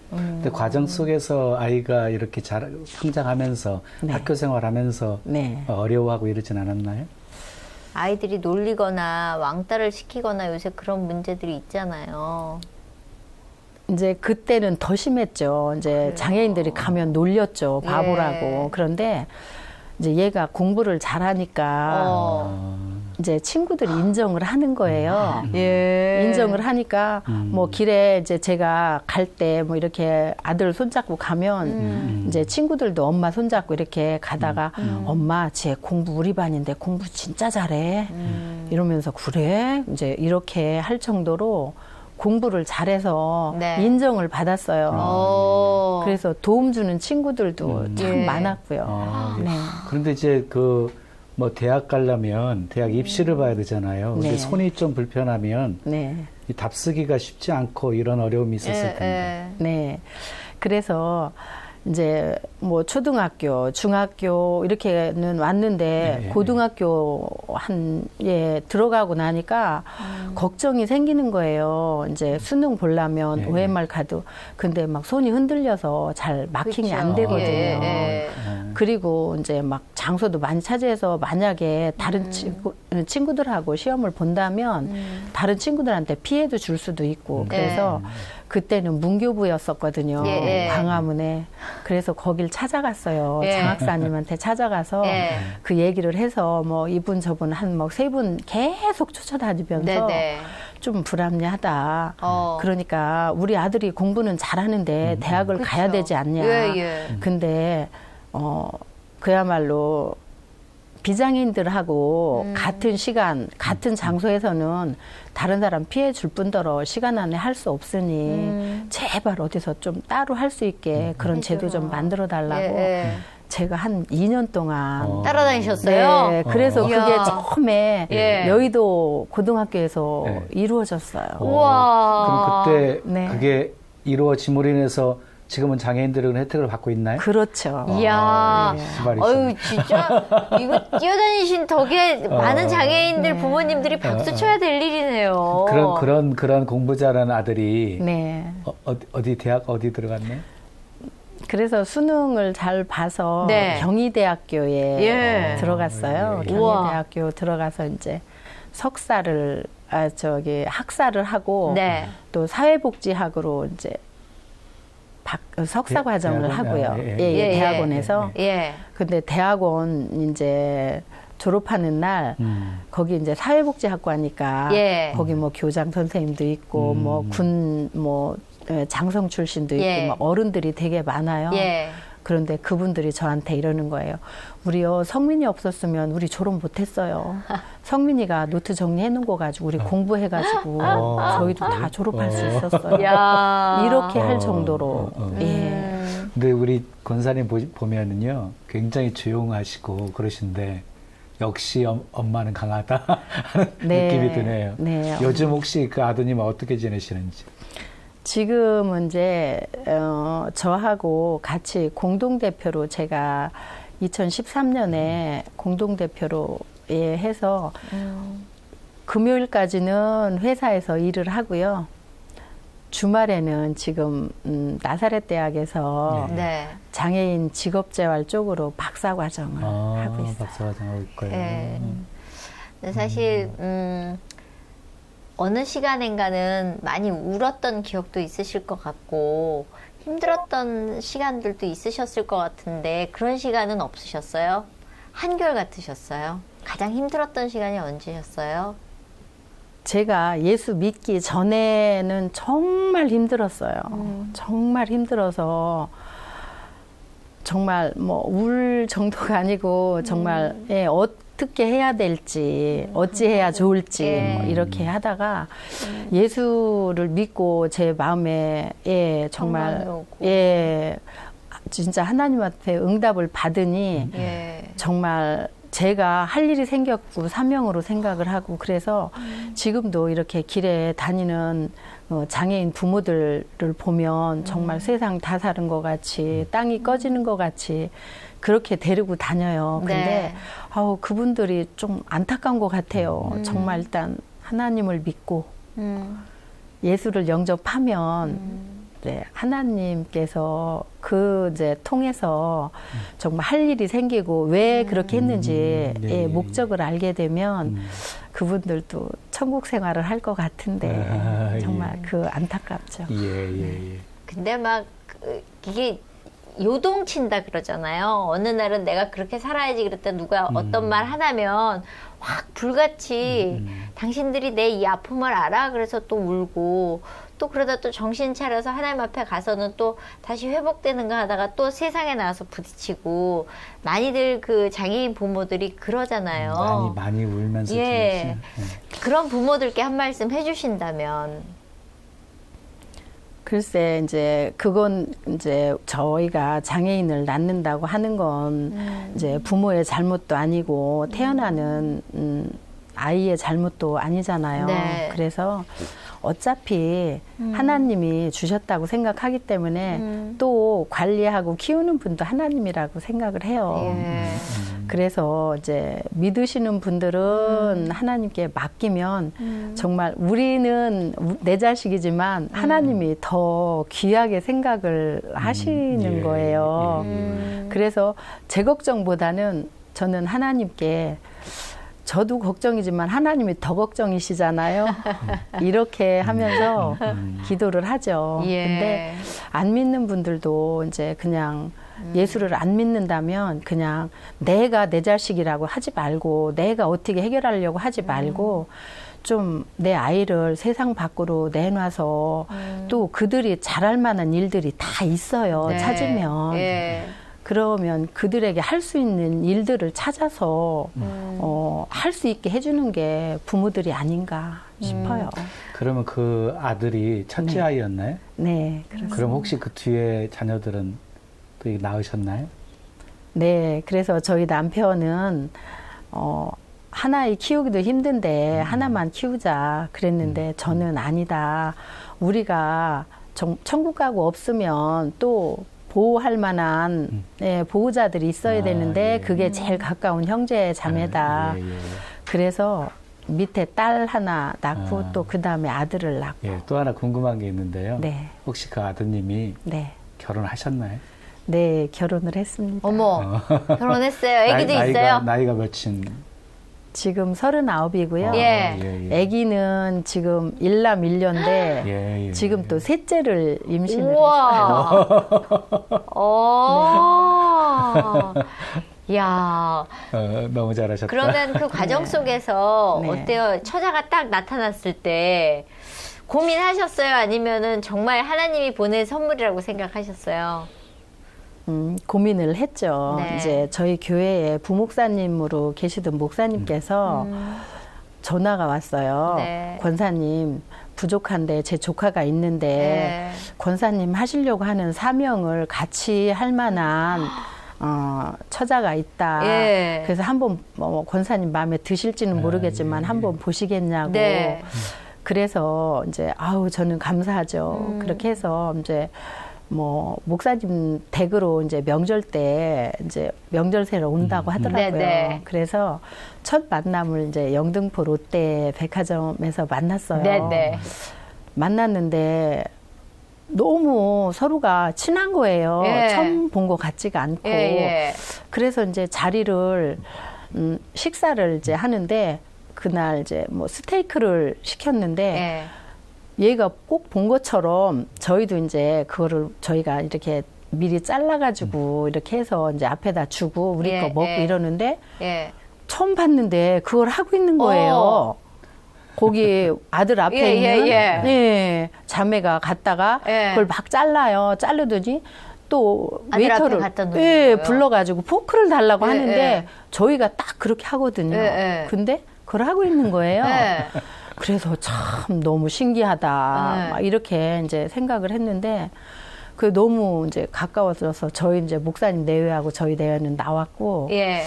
근데 과정 속에서 아이가 이렇게 잘 성장하면서 네. 학교 생활하면서 네. 어려워하고 이러진 않았나요? 아이들이 놀리거나 왕따를 시키거나 요새 그런 문제들이 있잖아요. 이제 그때는 더 심했죠. 이제 장애인들이 가면 놀렸죠. 바보라고. 예. 그런데 이제 얘가 공부를 잘하니까 이제 친구들이 인정을 하는 거예요. 예. 인정을 하니까 뭐 길에 이제 제가 갈 때 뭐 이렇게 아들 손잡고 가면 이제 친구들도 엄마 손잡고 이렇게 가다가 엄마 쟤 공부 우리 반인데 공부 진짜 잘해. 이러면서 그래? 이제 이렇게 할 정도로 공부를 잘해서 네. 인정을 받았어요. 그래서 도움 주는 친구들도 참 예. 많았고요. 네. 그런데 이제 뭐 대학 가려면 대학 입시를 봐야 되잖아요. 근데 네. 손이 좀 불편하면 네. 이 답쓰기가 쉽지 않고 이런 어려움이 있었을 텐데. 네. 그래서 이제 뭐 초등학교, 중학교 이렇게는 왔는데 고등학교 들어가고 나니까 걱정이 생기는 거예요. 이제 수능 보려면 OMR 가도 근데 막 손이 흔들려서 잘 마킹이 그쵸. 안 되거든요. 예. 그리고 이제 막 장소도 많이 차지해서 만약에 다른 친구들하고 시험을 본다면 다른 친구들한테 피해도 줄 수도 있고 그래서 그때는 문교부였었거든요. 예. 광화문에. 그래서 거길 찾아갔어요. 예. 장학사님한테 찾아가서 예. 그 얘기를 해서 뭐 이분 저분 한 뭐 3분 계속 쫓아다니면서 네네. 좀 불합리하다. 그러니까 우리 아들이 공부는 잘하는데 대학을 그쵸. 가야 되지 않냐. 예. 근데 그야말로 비장애인들하고 같은 시간, 같은 장소에서는 다른 사람 피해 줄 뿐더러 시간 안에 할 수 없으니 제발 어디서 좀 따로 할 수 있게 그런 제도 좀 만들어 달라고 제가 한 2년 동안 따라다니셨어요? 네, 그래서 그게 이야. 처음에 예. 여의도 고등학교에서 이루어졌어요. 우와. 그럼 그때 네. 그게 이루어짐으로 인해서 지금은 장애인들은 혜택을 받고 있나요? 그렇죠. 이야. 그 말이죠. 어유 진짜 이거 뛰어다니신 덕에 많은 장애인들 부모님들이 박수 쳐야 될 일이네요. 그런 공부 잘하는 아들이 네. 어디 대학 어디 들어갔네? 그래서 수능을 잘 봐서 네. 경희대학교에 예. 들어갔어요. 우와. 경희대학교 들어가서 이제 학사를 하고 네. 또 사회복지학으로 이제 석사 과정을 하고요. 대학원에서. 근데 대학원 이제 졸업하는 날 거기 이제 사회복지학과니까 거기 뭐 교장 선생님도 있고 뭐 군 뭐 장성 출신도 있고 막 어른들이 되게 많아요. 그런데 그분들이 저한테 이러는 거예요. 우리요 성민이 없었으면 우리 졸업 못했어요. 성민이가 노트 정리해 놓은 거 가지고 우리 공부해가지고 저희도 다 졸업할 수 있었어요. 이렇게 할 정도로. 근데 우리 권사님 보면은요 굉장히 조용하시고 그러신데 역시 엄마는 강하다 하는 느낌이 드네요. 요즘 혹시 그 아드님은 어떻게 지내시는지? 지금은 이제 저하고 같이 공동대표로 제가 2013년에 공동대표로 해서 금요일까지는 회사에서 일을 하고요. 주말에는 지금 나사렛 대학에서 장애인 직업재활 쪽으로 박사과정을 하고 있어요. 박사과정 하고 있고요. 사실 어느 시간인가는 많이 울었던 기억도 있으실 것 같고 힘들었던 시간들도 있으셨을 것 같은데 그런 시간은 없으셨어요? 한결같으셨어요? 가장 힘들었던 시간이 언제셨어요? 제가 예수 믿기 전에는 정말 힘들었어요. 정말 힘들어서 정말 뭐 울 정도가 아니고 정말 어떻게 해야 될지 어찌해야 좋을지 뭐 이렇게 하다가 예수를 믿고 제 마음에 정말 진짜 하나님한테 응답을 받으니 정말 제가 할 일이 생겼고 사명으로 생각을 하고 그래서 지금도 이렇게 길에 다니는 장애인 부모들을 보면 정말 세상 다 사는 것 같이 땅이 꺼지는 것 같이 그렇게 데리고 다녀요. 근데 그분들이 좀 안타까운 것 같아요. 정말 일단 하나님을 믿고 예수를 영접하면 하나님께서 이제 통해서 정말 할 일이 생기고 왜 그렇게 했는지 목적을 알게 되면 그분들도 천국 생활을 할 것 같은데 정말 안타깝죠. 근데 막 이게 요동친다 그러잖아요. 어느 날은 내가 그렇게 살아야지 그랬다 누가 어떤 말 하나면 확 불같이 당신들이 내 이 아픔을 알아? 그래서 또 울고 또 그러다 또 정신 차려서 하나님 앞에 가서는 또 다시 회복되는가 하다가 또 세상에 나와서 부딪히고 많이들 그 장애인 부모들이 그러잖아요. 많이 울면서 지내시는. 그런 부모들께 한 말씀 해주신다면. 글쎄 이제 그건 이제 저희가 장애인을 낳는다고 하는 건 이제 부모의 잘못도 아니고 태어나는 아이의 잘못도 아니잖아요. 그래서 어차피 하나님이 주셨다고 생각하기 때문에 또 관리하고 키우는 분도 하나님이라고 생각을 해요. 그래서 이제 믿으시는 분들은 하나님께 맡기면 정말 우리는 내 자식이지만 하나님이 더 귀하게 생각을 하시는 거예요. 그래서 제 걱정보다는 저는 하나님께 저도 걱정이지만 하나님이 더 걱정이시잖아요. 이렇게 하면서 기도를 하죠. 근데 안 믿는 분들도 이제 그냥 예수를 안 믿는다면 그냥 내가 내 자식이라고 하지 말고 내가 어떻게 해결하려고 하지 말고 좀 내 아이를 세상 밖으로 내놔서 또 그들이 잘할 만한 일들이 다 있어요. 찾으면. 그러면 그들에게 할 수 있는 일들을 찾아서 할 수 있게 해주는 게 부모들이 아닌가 싶어요. 그러면 그 아들이 첫째 아이였나요? 네, 그렇습니다. 그럼 혹시 그 뒤에 자녀들은 또 낳으셨나요? 네, 그래서 저희 남편은 하나에 키우기도 힘든데 하나만 키우자 그랬는데 저는 아니다. 우리가 천국 가고 없으면 또 보호할 만한 보호자들이 있어야 되는데 그게 제일 가까운 형제 자매다. 그래서 밑에 딸 하나 낳고 또 그 다음에 아들을 낳고. 또 하나 궁금한 게 있는데요. 혹시 그 아드님이 결혼하셨나요? 네, 결혼을 했습니다. 어머, 결혼했어요. 애기도 있어요? 나이가 몇인? 지금 39이고요. 예. 아기는 지금 1남 1녀인데 예. 지금 또 셋째를 임신을 했어요. 우와. 야. 너무 잘하셨다. 그러면 그 과정 속에서 네. 어때요? 처자가 딱 나타났을 때 고민하셨어요? 아니면은 정말 하나님이 보낸 선물이라고 생각하셨어요? 고민을 했죠. 네. 이제 저희 교회에 부목사님으로 계시던 목사님께서 전화가 왔어요. 네. 권사님, 부족한데 제 조카가 있는데 네. 권사님 하시려고 하는 사명을 같이 할 만한 처자가 있다. 예. 그래서 한번 권사님 마음에 드실지는 모르겠지만 한번 보시겠냐고. 네. 그래서 이제 저는 감사하죠. 그렇게 해서 이제 목사님 댁으로 이제 명절 때 이제 명절 새로 온다고 하더라고요. 네네. 그래서 첫 만남을 이제 영등포 롯데 백화점에서 만났어요. 네네. 만났는데 너무 서로가 친한 거예요. 예. 처음 본 것 같지가 않고. 예. 그래서 이제 자리를 식사를 이제 하는데 그날 이제 스테이크를 시켰는데 예. 얘가 꼭 본 것처럼 저희도 이제 그거를 저희가 이렇게 미리 잘라가지고 이렇게 해서 이제 앞에다 주고 우리 예, 거 먹고 예. 이러는데 예. 처음 봤는데 그걸 하고 있는 거예요. 거기 아들 앞에 예, 있는 예. 예, 자매가 갔다가 예. 그걸 막 잘라요. 자르더니 또 아들 앞에 웨이터를 갖다 놓는 예, 거예요? 불러가지고 포크를 달라고 예, 하는데 예. 저희가 딱 그렇게 하거든요. 예, 예. 근데 그걸 하고 있는 거예요. 예. 그래서 참 너무 신기하다. 네. 막 이렇게 이제 생각을 했는데 그 너무 이제 가까워져서 저희 이제 목사님 내외하고 저희 내외는 나왔고 예.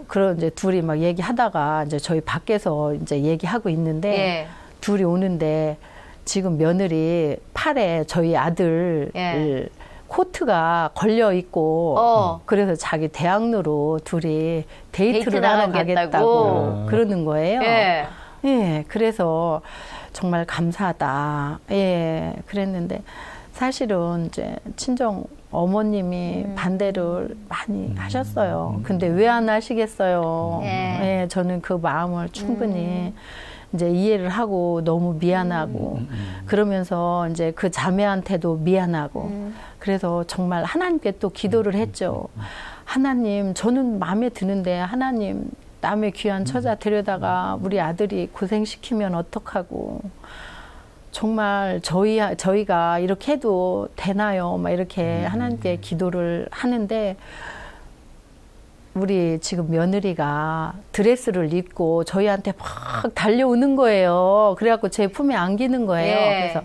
그런 이제 둘이 막 얘기하다가 이제 저희 밖에서 이제 얘기하고 있는데 예. 둘이 오는데 지금 며느리 팔에 저희 아들 예. 코트가 걸려 있고 그래서 자기 대학로로 둘이 데이트를 하러 가겠다고 그러는 거예요. 예. 예, 그래서 정말 감사하다. 예, 그랬는데 사실은 이제 친정 어머님이 반대를 많이 하셨어요. 근데 왜 안 하시겠어요? 예. 예, 저는 그 마음을 충분히 이제 이해를 하고 너무 미안하고 그러면서 이제 그 자매한테도 미안하고 그래서 정말 하나님께 또 기도를 했죠. 하나님, 저는 마음에 드는데 하나님 남의 귀한 처자 데려다가 우리 아들이 고생시키면 어떡하고 정말 저희가 이렇게 해도 되나요? 막 이렇게 하나님께 기도를 하는데 우리 지금 며느리가 드레스를 입고 저희한테 막 달려오는 거예요. 그래갖고 제 품에 안기는 거예요. 예. 그래서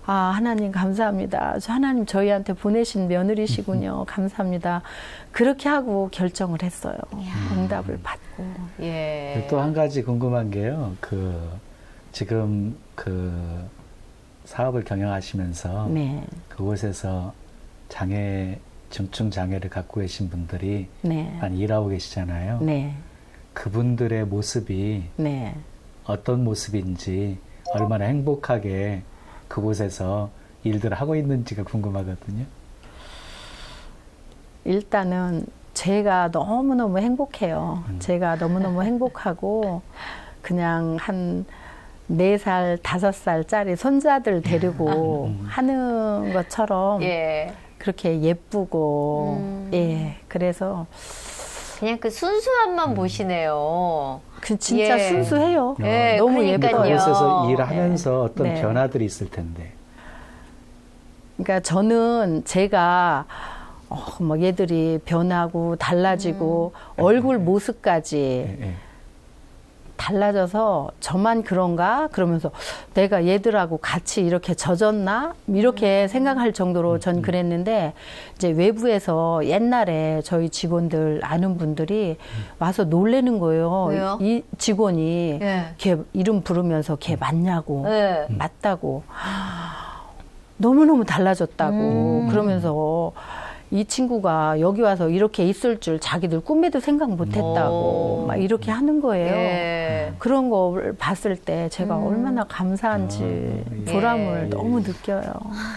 하나님 감사합니다. 하나님 저희한테 보내신 며느리시군요. 감사합니다. 그렇게 하고 결정을 했어요. 응답을 받고. 예. 또 한 가지 궁금한 게요. 지금 사업을 경영하시면서 네. 그곳에서 중증 장애를 갖고 계신 분들이 네. 많이 일하고 계시잖아요. 네. 그분들의 모습이 네. 어떤 모습인지 얼마나 행복하게 그곳에서 일들을 하고 있는지가 궁금하거든요. 일단은 제가 너무너무 행복해요. 제가 너무너무 행복하고 그냥 한 4살, 5살짜리 손자들 데리고 하는 것처럼 예. 그렇게 예쁘고 예, 그래서 그냥 그 순수함만 보시네요. 진짜 예. 순수해요. 예, 너무 그러니까요. 예뻐요. 그곳에서 일하면서 어떤 네. 변화들이 있을 텐데. 그러니까 저는 제가 막 얘들이 변하고 달라지고 얼굴 모습까지 예. 달라져서 저만 그런가? 그러면서 내가 얘들하고 같이 이렇게 젖었나? 이렇게 생각할 정도로 전 그랬는데 이제 외부에서 옛날에 저희 직원들 아는 분들이 와서 놀래는 거예요. 왜요? 이 직원이 예. 걔 이름 부르면서 걔 맞냐고. 예. 맞다고. 너무너무 달라졌다고. 그러면서 이 친구가 여기 와서 이렇게 있을 줄 자기들 꿈에도 생각 못 했다고. 막 이렇게 하는 거예요. 예. 그런 걸 봤을 때 제가 얼마나 감사한지 보람을 예. 너무 느껴요.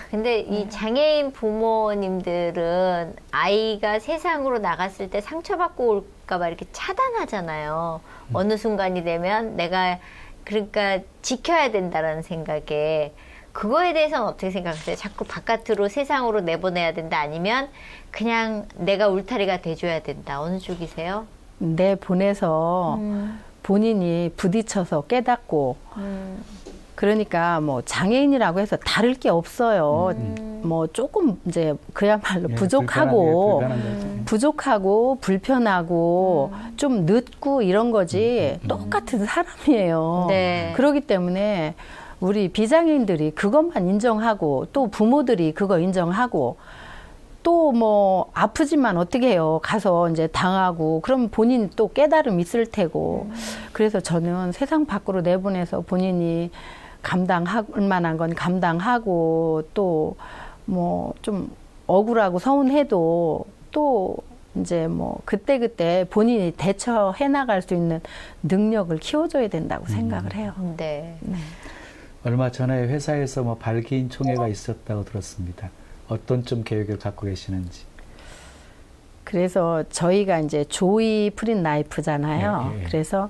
근데 이 장애인 부모님들은 아이가 세상으로 나갔을 때 상처받고 올 막 이렇게 차단하잖아요. 어느 순간이 되면 내가 그러니까 지켜야 된다라는 생각에 그거에 대해서는 어떻게 생각하세요? 자꾸 바깥으로 세상으로 내보내야 된다 아니면 그냥 내가 울타리가 돼줘야 된다. 어느 쪽이세요? 내보내서 본인이 부딪혀서 깨닫고 그러니까 뭐 장애인이라고 해서 다를 게 없어요. 뭐 조금 이제 그야말로 부족하고 불편하고 좀 늦고 이런 거지 똑같은 사람이에요. 네. 그렇기 때문에 우리 비장애인들이 그것만 인정하고 또 부모들이 그거 인정하고 또 뭐 아프지만 어떻게 해요? 가서 이제 당하고 그럼 본인 또 깨달음 있을 테고 그래서 저는 세상 밖으로 내보내서 본인이 감당할 만한 건 감당하고 또 뭐 좀 억울하고 서운해도 또 이제 뭐 그때그때 본인이 대처해 나갈 수 있는 능력을 키워줘야 된다고 생각을 해요. 네. 네. 얼마 전에 회사에서 뭐 발기인 총회가 있었다고 들었습니다. 어떤 좀 계획을 갖고 계시는지. 그래서 저희가 이제 조이 프린 라이프잖아요. 예, 예. 그래서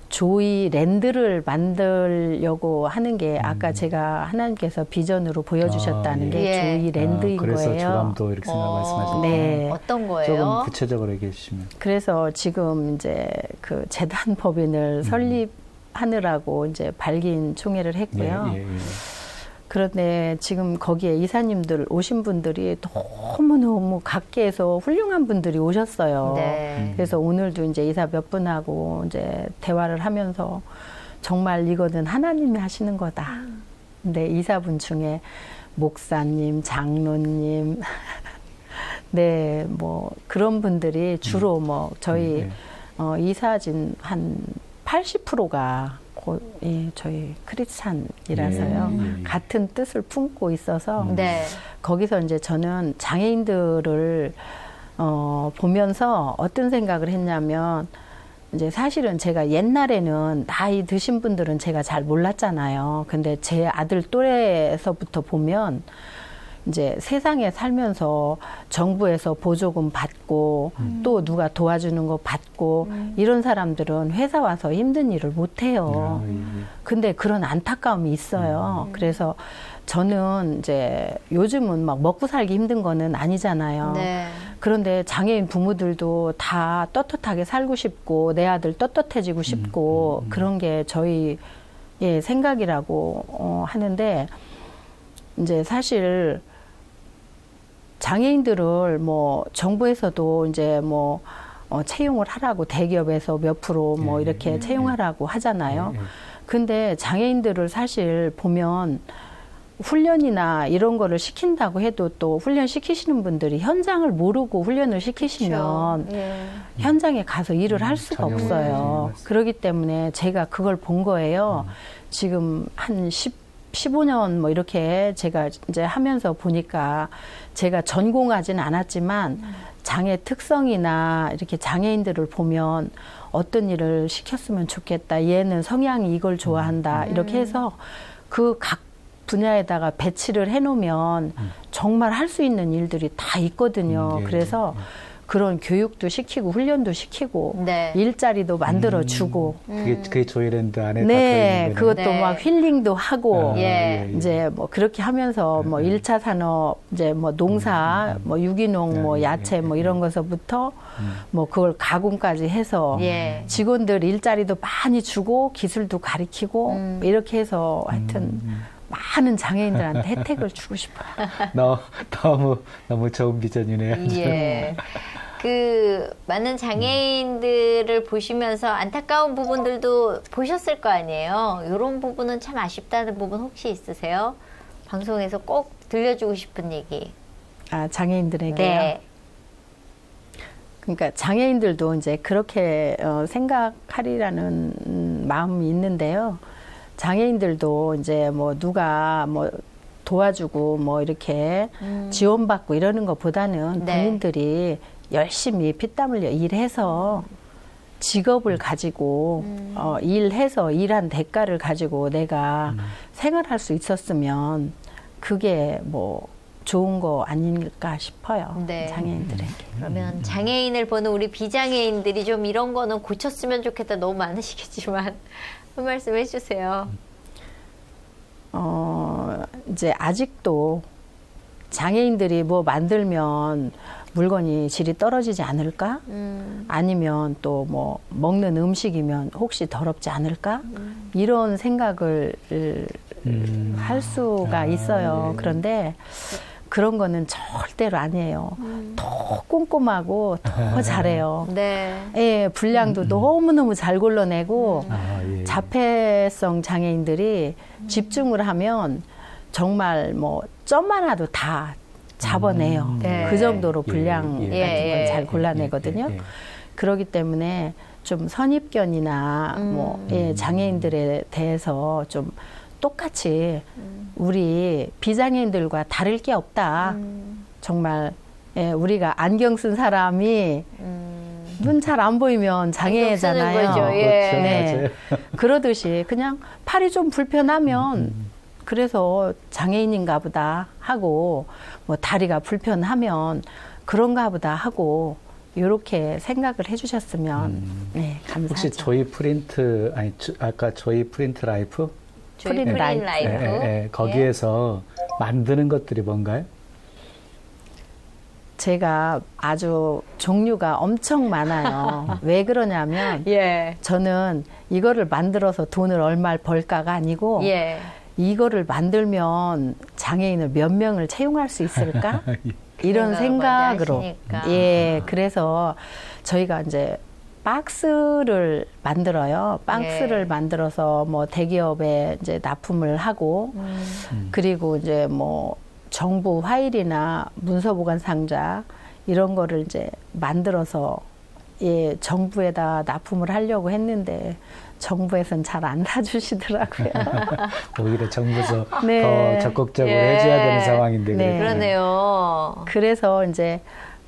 조이 랜드를 만들려고 하는 게 아까 제가 하나님께서 비전으로 보여주셨다는 게 예. 조이 랜드인 그래서 거예요. 주감도 이렇게 말씀하셨네요. 네. 어떤 거예요? 조금 구체적으로 얘기해 주시면. 그래서 지금 이제 그 재단 법인을 설립하느라고 이제 발기인 총회를 했고요. 예, 예, 예. 그런데 지금 거기에 이사님들 오신 분들이 너무너무 각계에서 훌륭한 분들이 오셨어요. 네. 그래서 오늘도 이제 이사 몇 분하고 이제 대화를 하면서 정말 이거는 하나님이 하시는 거다. 근데 이사분 중에 목사님, 장로님, 네, 뭐 그런 분들이 주로 뭐 저희 이사진 한 80%가 예, 저희 크리스찬이라서요. 같은 뜻을 품고 있어서 네. 거기서 이제 저는 장애인들을 보면서 어떤 생각을 했냐면 이제 사실은 제가 옛날에는 나이 드신 분들은 제가 잘 몰랐잖아요. 근데 제 아들 또래에서부터 보면 이제 세상에 살면서 정부에서 보조금 받고 또 누가 도와주는 거 받고 이런 사람들은 회사 와서 힘든 일을 못 해요. 근데 그런 안타까움이 있어요. 그래서 저는 이제 요즘은 막 먹고 살기 힘든 거는 아니잖아요. 네. 그런데 장애인 부모들도 다 떳떳하게 살고 싶고 내 아들 떳떳해지고 싶고 그런 게 저희 생각이라고 하는데 이제 사실 장애인들을 뭐 정부에서도 이제 뭐 채용을 하라고 대기업에서 몇 프로 뭐 이렇게 채용하라고 하잖아요. 근데 장애인들을 사실 보면 훈련이나 이런 거를 시킨다고 해도 또 훈련 시키시는 분들이 현장을 모르고 훈련을 시키시면 그렇죠. 예. 현장에 가서 일을 할 수가 없어요. 그렇기 때문에 제가 그걸 본 거예요. 지금 한 15년 뭐 이렇게 제가 이제 하면서 보니까 제가 전공하진 않았지만 장애 특성이나 이렇게 장애인들을 보면 어떤 일을 시켰으면 좋겠다. 얘는 성향이 이걸 좋아한다. 이렇게 해서 그 각 분야에다가 배치를 해놓으면 정말 할 수 있는 일들이 다 있거든요. 그래서 그런 교육도 시키고 훈련도 시키고 네. 일자리도 만들어주고 그게 조이랜드 안에 네, 다 그것도 네. 막 힐링도 하고 예. 이제 뭐 그렇게 하면서 뭐 1차 산업 이제 뭐 농사 뭐 유기농 뭐 야채 뭐 이런 것서부터 뭐 그걸 가공까지 해서 예. 직원들 일자리도 많이 주고 기술도 가르치고 이렇게 해서 하여튼 많은 장애인들한테 혜택을 주고 싶어요. 너무 좋은 비전이네요. 예. 그 많은 장애인들을 보시면서 안타까운 부분들도 보셨을 거 아니에요. 이런 부분은 참 아쉽다는 부분 혹시 있으세요? 방송에서 꼭 들려주고 싶은 얘기. 아, 장애인들에게요? 네. 그러니까 장애인들도 이제 그렇게 생각하리라는 마음이 있는데요. 장애인들도 이제 뭐 누가 뭐 도와주고 뭐 이렇게 지원받고 이러는 것보다는 네. 본인들이 열심히 피땀 흘려 일해서 직업을 가지고 일해서 일한 대가를 가지고 내가 생활할 수 있었으면 그게 뭐 좋은 거 아닐까 싶어요. 네. 장애인들에게. 그러면 장애인을 보는 우리 비장애인들이 좀 이런 거는 고쳤으면 좋겠다 너무 많으시겠지만 한 말씀 해주세요. 이제 아직도 장애인들이 뭐 만들면 물건이 질이 떨어지지 않을까? 아니면 또 뭐 먹는 음식이면 혹시 더럽지 않을까? 이런 생각을 할 수가 있어요. 예. 그런데 그런 거는 절대로 아니에요. 더 꼼꼼하고 더 잘해요. 네. 예, 분량도 너무너무 잘 골라내고 예. 자폐성 장애인들이 집중을 하면 정말 뭐 점만 하도 다 잡아내요. 네. 그 정도로 분량 예, 같은 걸 잘 예, 골라내거든요. 그렇기 때문에 좀 선입견이나 뭐 장애인들에 대해서 좀 똑같이 우리 비장애인들과 다를 게 없다. 정말 우리가 안경 쓴 사람이 눈 잘 안 보이면 장애잖아요. 안경 쓰는 거죠. 예. 그렇죠. 네. 맞아요. 그러듯이 그냥 팔이 좀 불편하면 그래서 장애인인가 보다 하고 뭐 다리가 불편하면 그런가 보다 하고 이렇게 생각을 해주셨으면 네, 감사하죠. 혹시 조이 프린트 아까 조이 프린트 라이프 프린 라이프. 거기에서 만드는 것들이 뭔가요? 제가 아주 종류가 엄청 많아요. 왜 그러냐면 예. 저는 이거를 만들어서 돈을 얼마 벌까가 아니고 예. 이거를 만들면 장애인을 몇 명을 채용할 수 있을까? 이런 생각으로. 예, 그래서 저희가 이제 박스를 만들어요. 박스를 만들어서 뭐 대기업에 이제 납품을 하고 그리고 이제 뭐 정부 파일이나 문서 보관 상자 이런 거를 이제 만들어서 예, 정부에다 납품을 하려고 했는데 정부에서는 잘 안 사주시더라고요. 오히려 정부에서 네. 더 적극적으로 해줘야 되는 상황인데. 네. 그러네요. 그래서 이제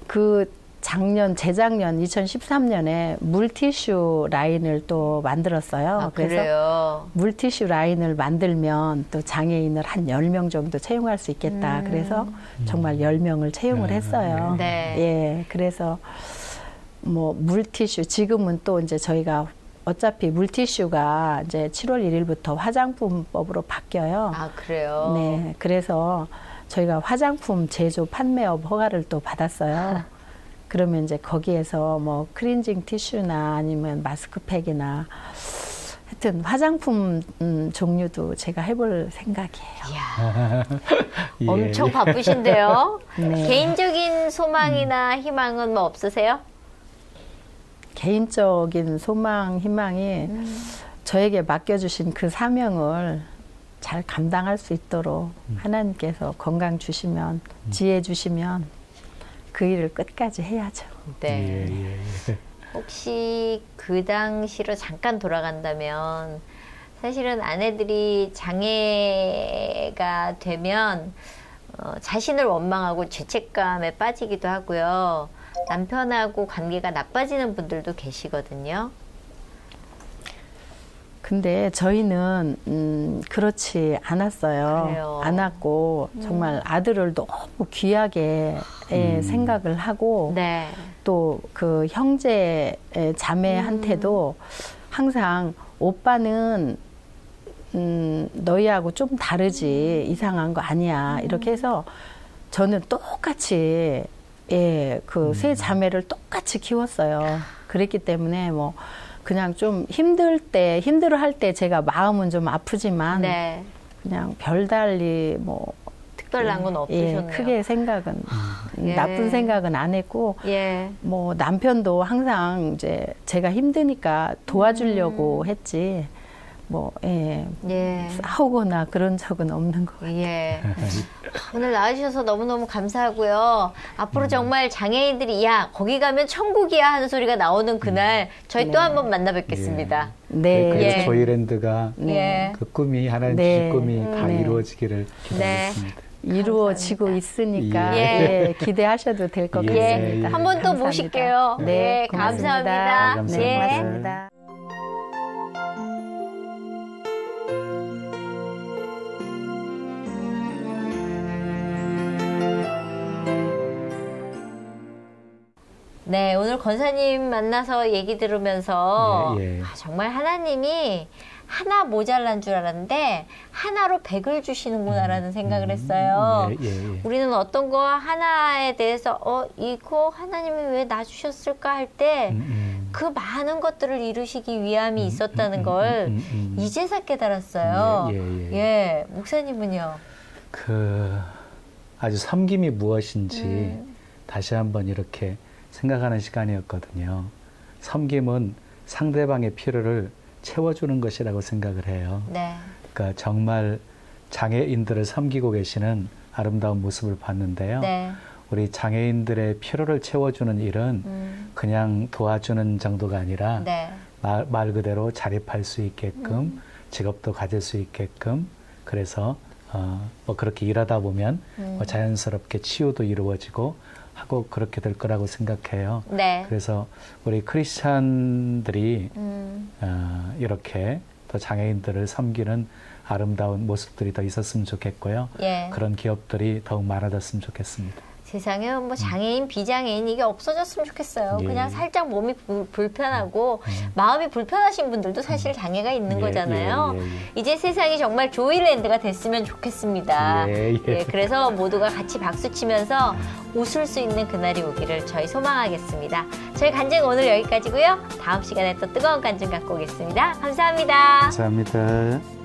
그 재작년 2013년에 물티슈 라인을 또 만들었어요. 아, 그래서 그래요. 물티슈 라인을 만들면 또 장애인을 한 10명 정도 채용할 수 있겠다. 그래서 정말 10명을 채용을 했어요. 네. 예. 그래서 뭐 물티슈 지금은 또 이제 저희가 어차피 물티슈가 이제 7월 1일부터 화장품법으로 바뀌어요. 아, 그래요? 네. 그래서 저희가 화장품 제조 판매업 허가를 또 받았어요. 그러면 이제 거기에서 뭐 클렌징 티슈나 아니면 마스크팩이나 하여튼 화장품 종류도 제가 해볼 생각이에요. 이야, 예. 엄청 바쁘신데요? 네. 개인적인 소망이나 희망은 뭐 없으세요? 개인적인 소망, 희망이 저에게 맡겨주신 그 사명을 잘 감당할 수 있도록 하나님께서 건강 주시면, 지혜 주시면 그 일을 끝까지 해야죠. 네. 예. 혹시 그 당시로 잠깐 돌아간다면 사실은 아내들이 장애가 되면 자신을 원망하고 죄책감에 빠지기도 하고요. 남편하고 관계가 나빠지는 분들도 계시거든요. 근데 저희는 그렇지 않았어요. 그래요. 않았고 정말 아들을 너무 귀하게 생각을 하고 네. 또 그 형제 자매한테도 항상 오빠는 너희하고 좀 다르지 이상한 거 아니야 이렇게 해서 저는 똑같이 그 세 자매를 똑같이 키웠어요. 그랬기 때문에 뭐 그냥 좀 힘들어할 때 제가 마음은 좀 아프지만 네. 그냥 별달리 뭐 특별한 건 없으셨네요. 크게 생각은 예. 나쁜 생각은 안 했고 예. 뭐 남편도 항상 이제 제가 힘드니까 도와주려고 했지 뭐 예. 싸우거나 그런 적은 없는 것 같아요. 예. 오늘 나와주셔서 너무너무 감사하고요. 앞으로 정말 장애인들이 야 거기 가면 천국이야 하는 소리가 나오는 그날 저희 또 한 번 만나 뵙겠습니다. 네. 그래서 예. 조이랜드가 예. 그 꿈이 하나님 네. 주신 꿈이 다 네. 이루어지기를 네. 기도하겠습니다. 이루어지고 있으니까 예. 기대하셔도 될 것 예. 같습니다. 한 번 또 감사합니다. 모실게요. 네, 감사합니다. 고맙습니다. 네, 예. 고맙습니다. 오늘 권사님 만나서 얘기 들으면서 예. 정말 하나님이 하나 모자란 줄 알았는데 하나로 100을 주시는구나라는 생각을 했어요. 예. 우리는 어떤 거 하나에 대해서 이거 하나님이 왜 나 주셨을까 할 때 그 많은 것들을 이루시기 위함이 있었다는 걸 이제서 깨달았어요. 예. 목사님은요? 아주 섬김이 무엇인지 다시 한번 이렇게 생각하는 시간이었거든요. 섬김은 상대방의 필요를 채워주는 것이라고 생각을 해요. 네. 그러니까 정말 장애인들을 섬기고 계시는 아름다운 모습을 봤는데요. 네. 우리 장애인들의 필요를 채워주는 일은 그냥 도와주는 정도가 아니라 네. 말 그대로 자립할 수 있게끔 직업도 가질 수 있게끔 그래서 뭐 그렇게 일하다 보면 뭐 자연스럽게 치유도 이루어지고 하고 그렇게 될 거라고 생각해요. 네. 그래서 우리 크리스찬들이 이렇게 또 장애인들을 섬기는 아름다운 모습들이 더 있었으면 좋겠고요. 예. 그런 기업들이 더욱 많아졌으면 좋겠습니다. 세상에 뭐 장애인, 비장애인 이게 없어졌으면 좋겠어요. 예. 그냥 살짝 몸이 불편하고 마음이 불편하신 분들도 사실 장애가 있는 거잖아요. 이제 세상이 정말 조이랜드가 됐으면 좋겠습니다. 예, 그래서 모두가 같이 박수치면서 웃을 수 있는 그날이 오기를 저희 소망하겠습니다. 저희 간증 오늘 여기까지고요. 다음 시간에 또 뜨거운 간증 갖고 오겠습니다. 감사합니다. 감사합니다.